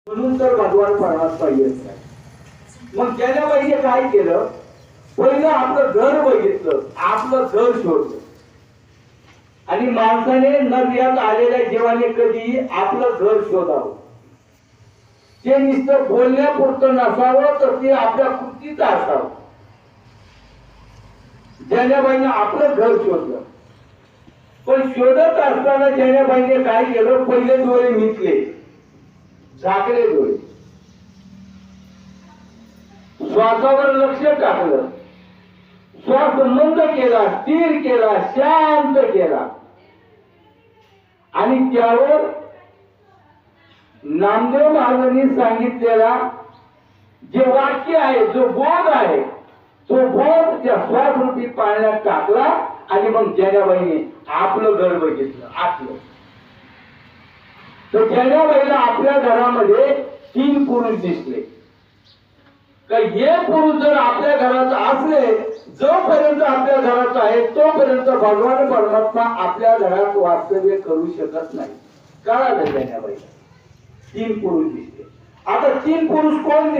म्हणून तर भगवान परमात्मा येत नाही. मग ज्याने पाहिजे काय केलं, पहिलं आपलं घर बघितलं, आपलं घर शोधलं. आणि माणसाने नव्यात आलेल्या जीवाने कधी आपलं घर शोधावं. ते नुसतं बोलण्यापुरतं नसावं, तर ते आपल्या कृतीत असावं. ज्यानेबाईने आपलं घर शोधलं, पण शोधत असताना ज्यानेबाईने काय केलं, पहिले डोळे मिटले, झाकले डोळे, श्वासावर लक्ष टाकलं, श्वास मंद केला, स्थिर केला, शांत केला. आणि त्यावर नामदेव महाराजांनी सांगितलेला जे वाक्य आहे, जो बोध आहे, तो बोध त्या श्वासरूपी पाळण्यात टाकला. आणि मग जनाबाईने आपलं घर बघितलं, आतलं. तर जनाबाईला आपल्या घरामध्ये 3 पुरुष दिसले. का हे पुरुष जर आपल्या घरात असले, जोपर्यंत आपल्या घरात आहे तोपर्यंत भगवान परमात्मा आपल्या घरात वास्तव्य करू शकत नाही. कळालं जनाबाईला 3 पुरुष दिसले. आता 3 पुरुष कोण दिसले?